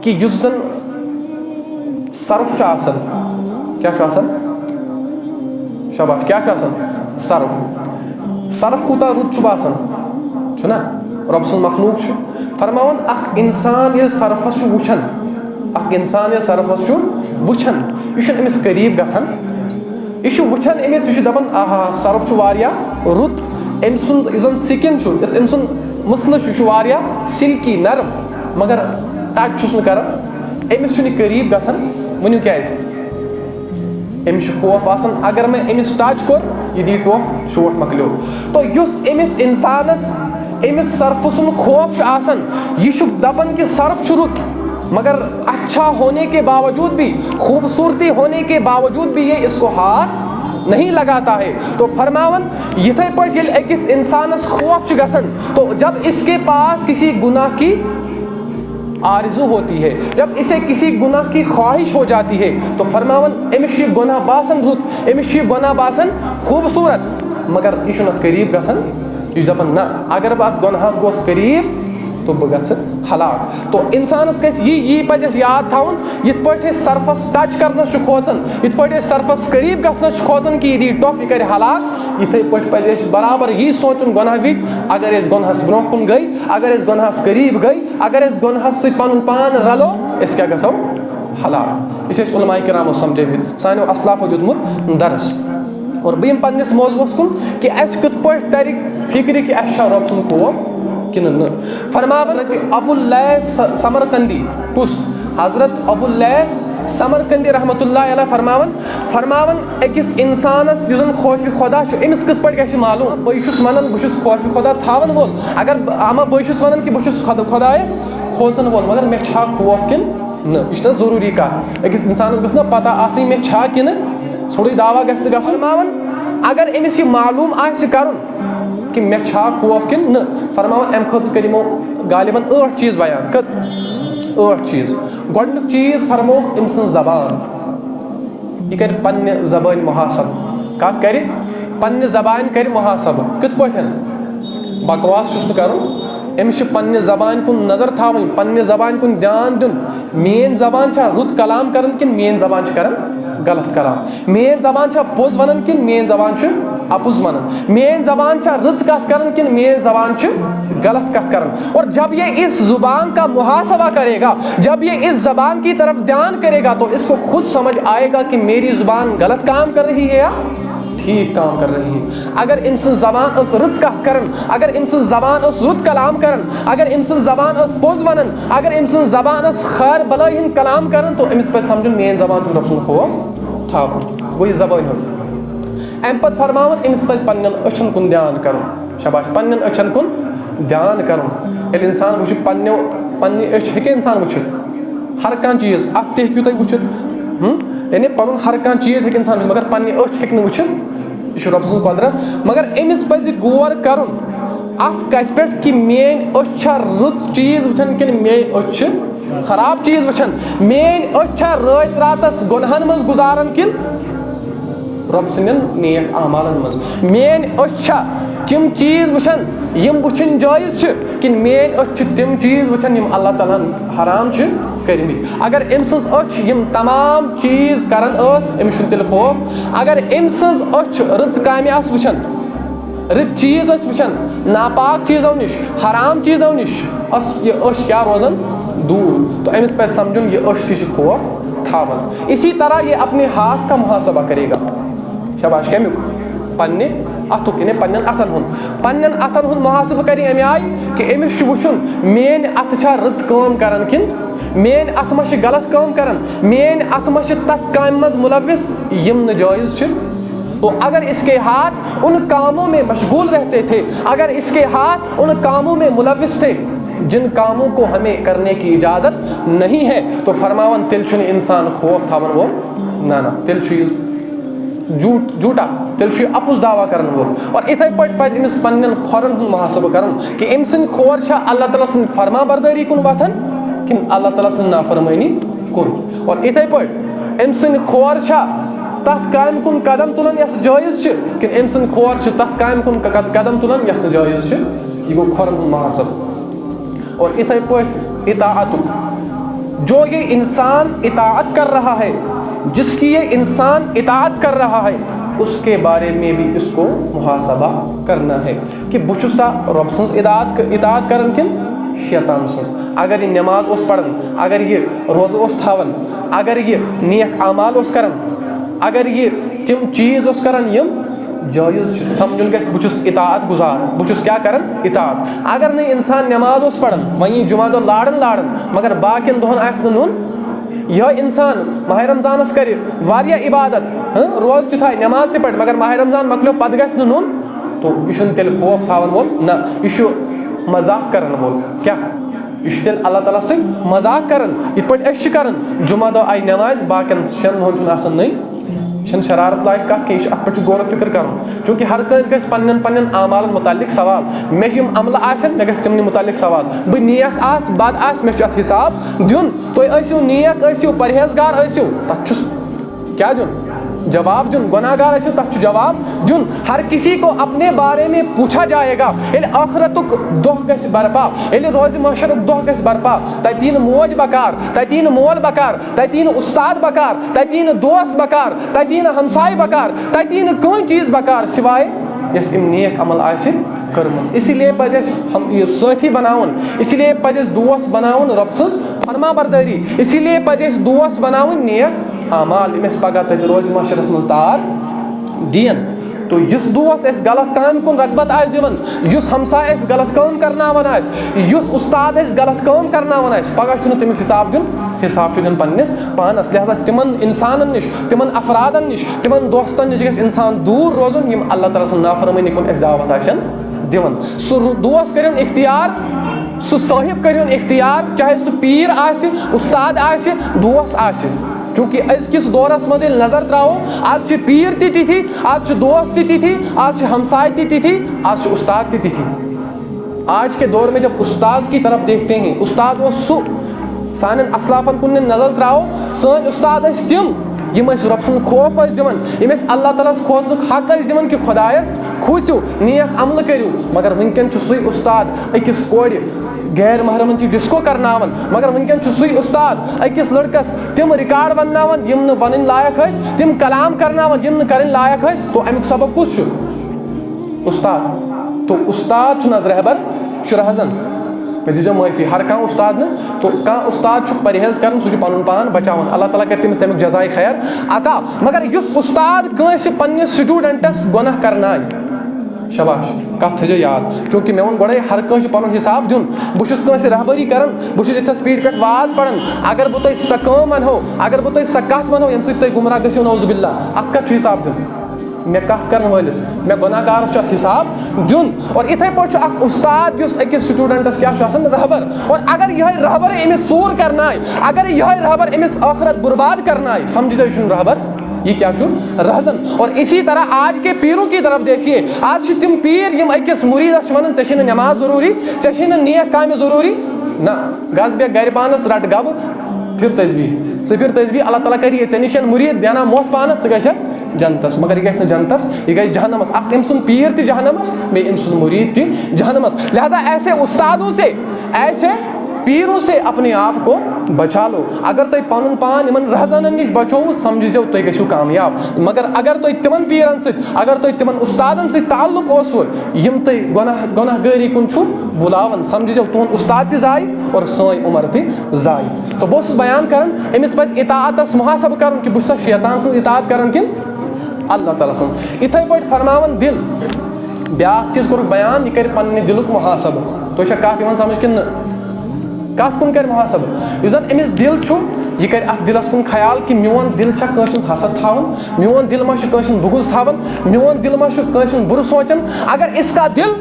کہ یُس زن صرف چھُ آسان کیٛاہ چھُ آسان شاباش کیٛاہ چھُ آسان صرف کوٗتاہ رُت چھُ باسان چھُنا رۄب سُنٛد مخلوق چھُ فرماوان اکھ اِنسان ییٚلہِ صرفس چھُ وٕچھان یہِ چھُنہٕ أمِس قریٖب گژھان یہِ چھُ وٕچھان أمِس یہِ چھُ دپان آہا صرف چھُ واریاہ رُت أمۍ سُنٛد یُس زن سِکِن چھُ یُس أمۍ سُنٛد مٕسلہٕ چھُ یہِ چھُ واریاہ سِلکی نرم مگر ٹچ چھُس نہٕ کران أمِس چھُنہٕ یہِ قریٖب گژھان ؤنِو کیازِ أمِس چھُ خوف آسان اگر مےٚ أمِس ٹچ کوٚر یہِ دی ٹوپھ شوٹ مۄکلیو تو یُس أمِس اِنسانس أمِس صرفہٕ سُنٛد خوف چھُ آسان یہِ چھُ دپان کہِ صرف چھُ رُت مگر اچھا ہونے کے باوجود بھی خوبصورتی ہونے کے باوجود بھی یہ اس کو ہاتھ نہیں لگاتا ہے تو فرماون یِتھے پٲٹھۍ ییٚلہِ أکِس اِنسانس خوف چھُ گژھان تو جب اس کے پاس کسی گناہ کی آرزو ہوتی ہے جب اسے کسی گناہ کی خواہش ہو جاتی ہے تو فرماون أمِس چھُ یہِ گۄناہ باسان رُت أمِس چھُ یہِ گۄناہ باسان خوٗبصوٗرت مگر یہِ چھُنہٕ اتھ قریٖب گژھان یہِ چھُ دپان نہ اگر بہٕ اتھ گۄنہس گوس قریٖب تو بہٕ گژھٕ ہلاک تو اِنسانس گژھِ یی پزِ اَسہِ یاد تھاوُن یِتھ پٲٹھۍ أسۍ صرفس ٹچ کرنس چھُ کھوژان یِتھ پٲٹھۍ أسۍ صرفس قریٖب گژھنس چھُ کھوژان کہِ یہِ دی ٹۄپھ یہِ کرِ ہلاک یِتھے پٲٹھۍ پزِ اَسہِ برابر یی سونٛچُن گۄناہ وِزِ اگر أسۍ گۄنہس برونٛہہ کُن گٔے اگر أسۍ گۄنہس قریٖب گٔے اگر أسۍ گۄنہس سۭتۍ پنُن پان رلو أسۍ کیٛاہ گژھو ہلاک یہِ چھِ اَسہِ علماء کرامو سمجٲومٕتۍ سانیو اسلافو دیُتمُت درس اور بہٕ یِمہٕ پننِس موضوٗعس کُن کہِ اَسہِ کِتھ پٲٹھۍ ترِ فِکرِ کہِ اَسہِ چھا رۄب سُنٛد خوف کنہٕ نہٕ فرماون ابو اللیث سمرقندی کُس حضرت ابو اللیث سمرقندی رحمتہ اللہ علیہ فرماون أکِس اِنسانس یُس زن خوفِ خۄدا چھُ أمِس کِتھ پٲٹھۍ گژھِ معلوٗم بہٕ چھُس ونان بہٕ چھُس خوفِ خۄدا تھاون وول اگر بہٕ چھُس ونان کہِ بہٕ چھُس خۄدایس کھوژن وول مگر مےٚ چھا خوف کِنہٕ نہ یہِ چھُنہ ضروٗری کتھ أکِس اِنسانس گٔژھ نہ پتہ آسٕنۍ مےٚ چھا کِنہٕ ژھوٚرُے دعوا گژھِ نہٕ گژھُن فرماون اگر أمِس یہِ معلوٗم آسہِ کرُن کہِ مےٚ چھا خوف کِنہٕ نہ فرماون اَمہِ خٲطرٕ کٔرۍ یِمو غالباً 8 چیٖز بیان کٔژ 8 چیٖز گۄڈٕنیُک چیٖز فرمووُکھ أمۍ سٕنٛز زبان یہِ کرِ پننہِ زبٲنۍ محاسب کتھ کرِ پننہِ زبانہِ کرِ محاسبہٕ کِتھ پٲٹھۍ بکواس چھُس نہٕ کرُن أمِس چھِ پننہِ زبانہِ کُن نظر تھاوٕنۍ پننہِ زبانہِ کُن دیان دیُن میٲنۍ زبان چھا رُت کلام کران کِنہٕ میٲنۍ زبان چھِ کران غلط کلام میٲنۍ زبان چھا پوٚز ونان کِنہٕ میٲنۍ زبان چھِ اپُز ونان میٲنۍ زبان چھا رٕژ کتھ کران کِنہٕ میٲنۍ زبان چھِ غلط کتھ کران اور جب یہ اس زبان کا محاسبہ کرے گا جب یہ اس زبان کی طرف دھیان کرے گا تو اس کو خود سمجھ آئے گا کہ میری زبان غلط کام کر رہی ہے یا ٹھیک کام کر رہی ہے اگر أمۍ سٕنٛز زبان ٲس رٕژ کتھ کران اگر أمۍ سٕنٛز زبان ٲس رُت کلام کران اگر أمۍ سٕنٛز زبان ٲس پوٚز ونان اگر أمۍ سٕنٛز زبان ٲس خیر بلٲے ہٕنٛدۍ کلام کران تو أمِس پزِ سمجھُن میٲنۍ زبان چھُ رۄب سُنٛد خوف تھاوُن گوٚو یہِ زبٲنۍ ہُنٛد اَمہِ پتہٕ فرماوان أمِس پزِ پننٮ۪ن أچھن کُن دھیان کرُن شاباش پننٮ۪ن أچھن کُن دھیان کرُن ییٚلہِ انسان وٕچھِ پننہِ أچھ ہیٚکہِ انسان وٕچھِتھ ہر کانٛہہ چیٖز اتھ تہِ ہیٚکِو تُہۍ وٕچھِتھ یعنی پنُن ہر کانٛہہ چیٖز ہیٚکہِ انسان وٕچھِتھ مگر پننہِ أچھ ہیٚکہِ نہٕ وٕچھِتھ یہِ چھُ رۄب سٕنٛز قۄدرت مگر أمِس پزِ غور کرُن اتھ کتھِ پٮ۪ٹھ کہِ میٲنۍ أچھ چھا رُت چیٖز وٕچھان کِنہٕ میٲنۍ أچھ چھِ خراب چیٖز وٕچھان میٲنۍ أچھ چھا رٲتۍ راتس گۄنہن منٛز گُزاران کِنہٕ رۄب سٕنٛدٮ۪ن نیک اعمالن منٛز میٲنۍ أچھ چھا تِم چیٖز وٕچھان یِم وٕچھِنۍ جٲیز چھِ کِنہٕ میٲنۍ أچھ چھِ تِم چیٖز وٕچھان یِم اللہ تعالیٰ ہن حرام چھِ کٔرمٕتۍ اگر أمۍ سٕنٛز أچھ یِم تمام چیٖز کران ٲس أمِس چھُنہٕ تیٚلہِ خوف اگر أمۍ سٕنٛز أچھ رٕژ کامہِ آسہٕ وٕچھان رٕتۍ چیٖز ٲسۍ وٕچھان ناپاک چیٖزو نِش حرام چیٖزو نِش ٲس یہِ أچھ کیٛاہ روزان دوٗر تو أمِس پزِ سمجھُن یہِ أچھ تہِ چھِ خوف تھاوان اسی طرح یہ اپنے ہاتھ کا محاسبہ کرے گا شاباش کمیُک پننہِ اتھُک یعنی پننٮ۪ن اتھن ہُنٛد محاسبہٕ کرِ امہِ آیہِ کہِ أمِس چھُ وٕچھُن میٲنۍ اتھٕ چھا رٕژ کٲم کران کِنہٕ میٲنۍ اتھٕ ما چھِ غلط کٲم کران میٲنۍ اتھٕ ما چھِ تتھ کامہِ منٛز مُلوث یِم نہٕ جٲیز چھِ تو اگر اس کے ہاتھ ان کاموں میں مشغول رہتے تھے اگر اس کے ہاتھ ان کاموں میں ملوث تھے جن کاموں کو ہمیں کرنے کی اجازت نہیں ہے تو فرماون تیٚلہِ چھُنہٕ انسان خوف تھاون وول نہ تیٚلہِ چھُ یہِ جھوٗٹا تیٚلہِ چھُ یہِ اپُز دعوا کرن وول اور یِتھے پٲٹھۍ پزِ أمِس پننٮ۪ن کھۄرن ہُنٛد محاسبہٕ کرُن کہِ أمۍ سٕنٛدۍ کھور چھا اللہ تعالیٰ سٕنٛدۍ فرما بردٲری کُن وتھان کِنہٕ اللہ تعالیٰ سٕنٛز نافرمٲنی کُن اور یِتھے پٲٹھۍ أمۍ سٕنٛدۍ کھور چھا تتھ کامہِ کُن قدم تُلان یۄس جٲیز چھِ کِنہٕ أمۍ سٕنٛدۍ کھور چھِ تتھ کامہِ کُن قدم تُلان یۄس نہٕ جٲیز چھِ یہِ گوٚو کھۄرن ہُنٛد محاسبہٕ اور یِتھے پٲٹھۍ اطاعتُک جو یہ انسان اطاعت کر رہا ہے، جس کی یہ انسان اطاعت کر رہا ہے، اس کے بارے میں بھی اس کو محاسبہ کرنا ہے کہ بہ چھُسا رب سٕنٛز اطاعت کران کن شیطان سٕنٛز. اگر یہ نماز اوس پران، اگر یہ روزٕ اوس تھاوان، اگر یہ نیک اعمال اوس کران، اگر یہ تم چیز اوس کران یم جائز چھِ، سمجھُن گژھِ بہ چھُس اطاعت گزار، بہ چھُس کیا کران اطاعت. اگر نہٕ انسان نماز اوس پران، وۄنۍ جمعہ دۄہ لاران مگر باقین دۄہن آسہِ نہٕ نوٚن، یہ انسان ماہ رمضانس کرِ واریاہ عبادت، روز تہِ تھایہِ نماز تہِ پرِ، مگر ماہ رمضان مۄکلیو پتہٕ گژھِ نہٕ نوٚن، تو یہ چھُنہٕ تیٚلہِ خوف تھاون وول، نہ یہ چھُ مذاق کرن وول. کیا یہ چھُ تیٚلہِ اللہ تعالیٰ سۭتۍ مذاق کران. یِتھ پٲٹھۍ أسۍ چھِ کران، جمعہ دۄہ آیہِ نماز، باقین شٮ۪ن دۄہن چھُنہٕ آسان نٔنۍ، یہ چھنہٕ شرارت لایق کتھ کینٛہہ، یہ چھُ اتھ پٮ۪ٹھ چھُ غور و فکر کرُن. چوٗنٛکہِ ہر کٲنٛسہِ گژھِ پننٮ۪ن اعمالن متعلق سوال. مےٚ چھِ یِم عملہٕ آسن، مےٚ گژھِ تِمنٕے متعلق سوال. بہٕ نیک آسہٕ بد آسہٕ، مےٚ چھُ اتھ حساب دیُن. تُہۍ ٲسِو نیک، ٲسِو پرہیزگار ٲسِو، تتھ چھُس کیا دیُن؟ جواب دیُن. گۄناہ گار ٲسِو، تتھ چھُ جواب دیُن. ہر کسی کو اپنے بارے میں پوچھا جائے گا. ییٚلہِ ٲخرتُک دۄہ گژھِ برپا، ییٚلہِ روزِ محشرُک دۄہ گژھِ برپا، تتہِ یی نہٕ موج بکار، تتہِ یی نہٕ مول بکار، تتہِ یی نہٕ استاد بکار، تتہِ یی نہٕ دوس بکار، تتہِ یی نہٕ ہمساے بکار، تتہِ یی نہٕ کٕہٕنۍ چیٖز بکار سوائے یۄس أمۍ نیک عمل آسہِ کٔرمٕژ. اسی لیے پزِ اَسہِ یہِ سٲتھی بناوُن، اسی لیے پزِ اَسہِ دوس بناوُن رۄب سٕنٛز فرما بردٲری، اسی لیے پزِ اَسہِ دوس بناوٕنۍ نیک اعمال یِم اَسہِ پگاہ تتہِ روزِ محشرس منٛز تار دِین. تو یُس دوس اَسہِ غلط کامہِ کُن رغبت آسہِ دِوان، یُس ہمساے اَسہِ غلط کٲم کرناوان آسہِ، یُس استاد اَسہِ غلط کٲم کرناوان آسہِ، پگاہ چھُنہٕ تٔمِس حساب دیُن، حساب چھُ دیُن پننِس پانس. لہذا تِمن انسانن نِش، تِمن افرادن نِش، تِمن دوستن نِش گژھِ انسان دوٗر روزُن یِم اللہ تعالیٰ سٕنٛز نافرمٲنی کُن اَسہِ دعوت آسن دِوان. سُہ دوس کٔرِنۍ اختیار، سُہ صٲحب کٔرِنۍ اختیار، چاہے سُہ پیٖر آسہِ، استاد آسہِ، دوس آسہِ. چوٗنٛکہِ أزکِس دورس منٛز ییٚلہِ نظر تراوو، آز چھِ پیٖر تہِ تِتھی، آز چھِ دوس تہِ تِتھی، آز چھِ ہمسائے تہِ تِتھی، آز چھِ استاد تہِ تِتھی. آج کے دور میں جب استاذ کی طرف دیکھتے ہیں، استاد وہ سُہ سانٮ۪ن اسلافن کُن نظر تراوو، سٲنۍ استاد ٲسۍ تِم یِم ٲسۍ رۄب سُنٛد خوف ٲسۍ دِوان، یِم ٲسۍ اللہ تعالیٰ ہس کھوژنُک حق ٲسۍ دِوان کہ خۄدایس کھوٗژِو، نیک عملہٕ کٔرِو. مگر وٕنکٮ۪ن چھُ سُے استاد أکِس کورِ غیر محرمن چھِ ڈسکو کرناوان، مگر وٕنکٮ۪ن چھُ سُے استاد أکِس لڑکس تِم رِکاڈ ونناوان یِم نہٕ ونٕنۍ لایق ٲسۍ، تِم کلام کرناوان یِم نہٕ کرٕنۍ لایق ٲسۍ. تو امیُک سبب کُس چھُ؟ استاد. تو استاد چھُنہٕ حظ رہبر، یہِ چھُ رہزن. مےٚ دیٖزیو معٲفی، ہر کانٛہہ استاد نہٕ. تو کانٛہہ استاد چھُ پرہیز کران، سُہ چھُ پنُن پان بچاوان، اللہ تعالیٰ کرِ تٔمِس تمیُک جزایہِ خیر عطا. مگر یُس استاد کٲنٛسہِ پننِس سٹوٗڈنٹس گۄناہ کرنایہِ، شباش، کتھ تھٲیزیو یاد. چوٗنٛکہِ مےٚ ووٚن گۄڈے ہر کٲنٛسہِ چھُ پنُن حساب دیُن. بہٕ چھُس کٲنٛسہِ رہبری کران، بہٕ چھُس یِتھس پیٖٹھِ پٮ۪ٹھ واز پران. اگر بہٕ تۄہہِ سۄ کٲم ونہو، اگر بہٕ تۄہہِ سۄ کتھ ونہو ییٚمہِ سۭتۍ تُہۍ گمراہ گٔژھِو نعوذ باللہ، اتھ کتھ چھُ حساب دیُن؟ مےٚ کتھ کرن وٲلِس، مےٚ گۄناہ گارس چھُ اتھ حساب دیُن. اور یِتھے پٲٹھۍ چھُ اکھ استاد یُس أکِس سٹوٗڈنٹس کیاہ چھُ آسان؟ رہبر. اور اگر یِہے رہبر أمِس ژوٗر کرنایہِ، اگر یِہے رہبر أمِس ٲخرت برباد کرنایہِ، سمجھِو یہِ چھُنہٕ رہبر، یہ کیا چھُ؟ رہزن. اور اسی طرح آج کے پیروں کی طرف دیکھیے، آج چھِ تِم پیٖر یِم أکِس مُریٖدس چھِ ونان ژےٚ چھے نہٕ نٮ۪ماز ضروٗری، ژےٚ چھے نہٕ نیک کامہِ ضروٗری. نہ، گژھ بیٚہہ گرِ پانس، رٹ گبہٕ، پھر تسبیح، ژٕ پھر تسبیح. اللہ تعالیٰ کرِ ژےٚ نِش مُریٖد دیانا موت پانس، ژٕ گژھکھ جنتس. مگر یہ گژھِ نہٕ جنتس، یہ گژھِ جہنمس. اکھ أمۍ سُنٛد پیٖر تہِ جہنمس، بیٚیہِ أمۍ سُنٛد مُریٖد تہِ جہنمس. لہذا ایسے استادوں سے، ایسے پیروں سے اپنے آپ کو بچا لو. اگر تُہۍ پنُن پان یِمن رہزنن نِش بچووٕ، سمجھزیو تُہۍ گٔژھِو کامیاب. مگر اگر تُہۍ تِمن پیٖرن سۭتۍ، اگر تُہۍ تِمن استادن سۭتۍ تعلق اوسوٕ یِم تُہۍ گۄناہ گٲری کُن چھُو بُلاوان، سمجھزیو تُہُنٛد استاد تہِ زایہِ اور سٲنۍ عمر تہِ زایہِ. تو بہٕ اوسُس بیان کران، أمِس پزِ اطاعتس محاسبہٕ کرُن کہ بہٕ چھُسا شیطان سٕنٛز اطاعت کران کِنہٕ اللہ تعالیٰ سٕنٛز. یِتھے پٲٹھۍ فرماوان دِل. بیاکھ چیٖز کوٚرُکھ بیان، یہِ کرِ پننہِ دِلُک محاسبہٕ. تۄہہِ چھا کتھ یِوان سمجھ کِنہٕ نہٕ؟ کتھ کُن کرِ محاسبہٕ؟ یُس زن أمِس دِل چھُ، یہِ کرِ اتھ دِلس کُن خیال کہ میون دِل چھا کٲنٛسہِ ہُنٛد حسد تھاوان، میون دِل ما چھُ کٲنٛسہِ ہُنٛد بغض تھاوان، میون دِل ما چھُ کٲنٛسہِ ہُنٛد بُرٕ سونچان. اگر اس کا دل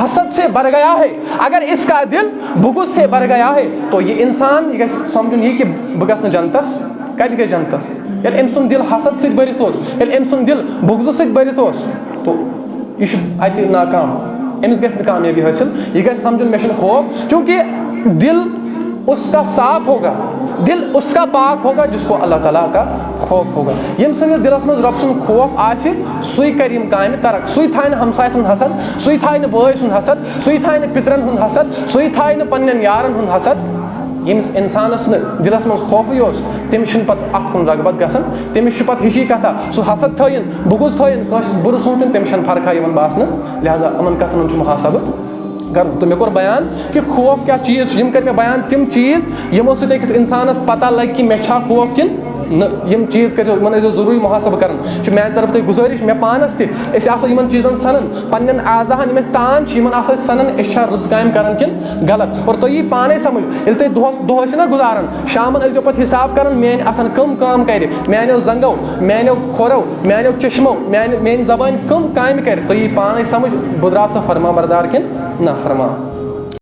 حسد سے بھر گیا ہے، اگر اس کا دل بغض سے بھر گیا ہے، تو یہ انسان یہ گژھِ سمجھُن یہِ کہ بہٕ گژھٕ نہٕ جنتس. کتہِ گژھِ جنتس؟ ییٚلہِ أمۍ سُنٛد دِل حسد سۭتۍ بٔرِتھ اوس، ییٚلہِ أمۍ سُنٛد دِل بغضہٕ سۭتۍ بٔرِتھ اوس، تو یہِ چھُ اتہِ ناکام. أمِس گژھِ نہٕ کامیٲبی حٲصِل. یہِ گژھِ سمجھُن مےٚ چھُنہٕ خوف، چوٗنٛکہِ دل اس کا صاف ہوگا، دل اس کا پاک ہوگا جس کو اللہ تعالیٰ کا خوف ہوگا. ییٚمہِ سٕنٛدِس دِلس منٛز رۄب سُنٛد خوف آسہِ، سُے کرِ یِم کامہِ ترک. سُے تھایہِ نہٕ ہمساے سُنٛد حسد، سُے تھایہِ نہٕ بٲے سُنٛد حسد، سُے تھایہِ نہٕ پِترن ہُنٛد حسد، سُے تھایہِ نہٕ پننٮ۪ن یارن ہُنٛد حسد. ییٚمِس اِنسانَس نہٕ دِلَس منٛز خوفٕے اوس تٔمِس چھُنہٕ پَتہٕ اَتھ کُن رغبت گژھان تٔمِس چھُ پَتہٕ ہِشی کَتھا سُہ حسد تھٲیِن بُغض تھٲیِن کٲنٛسہِ بُرٕ سوٗنٛچُن تٔمِس چھَنہٕ فرقا یِوان باسنہٕ لہٰذا یِمَن کَتھَن ہُنٛد چھُ محاسبہٕ کَرُن تہٕ مےٚ کوٚر بیان کہِ خوف کیٛاہ چیٖز چھُ یِم کٔرۍ مےٚ بیان تِم چیٖز یِمو سۭتۍ أکِس اِنسانَس پَتہ لَگہِ کہِ مےٚ چھا خوف کِنہٕ نہٕ یِم چیٖز کٔرۍزیو یِمَن ٲسۍزیو ضروٗری محاسبہٕ کَران چھُ میٛانہِ طرفہٕ تۄہہِ گُزٲرِش مےٚ پانَس تہِ أسۍ آسو یِمَن چیٖزَن سَنان پنٛنٮ۪ن اعضاہَن یِم اَسہِ تان چھِ یِمَن آسو أسۍ سَنان أسۍ چھا رٕژ کامہِ کَران کِنہٕ غلط اور تُہۍ یی پانَے سَمٕجھ ییٚلہِ تُہۍ دۄہ ٲسِو نا گُزاران شامَن ٲسۍزیو پَتہٕ حِساب کَران میٛانہِ اَتھَن کٕم کٲم کَرِ میٛانیو زنٛگو میٛانیو کھۄرو میٛانیو چٔشمو میٛانہِ زبانہِ کٕم کامہِ کَرِ تُہۍ یی پانَے سَمٕجھ بہٕ درٛاو سا فرما بردار کِنہٕ نا فرما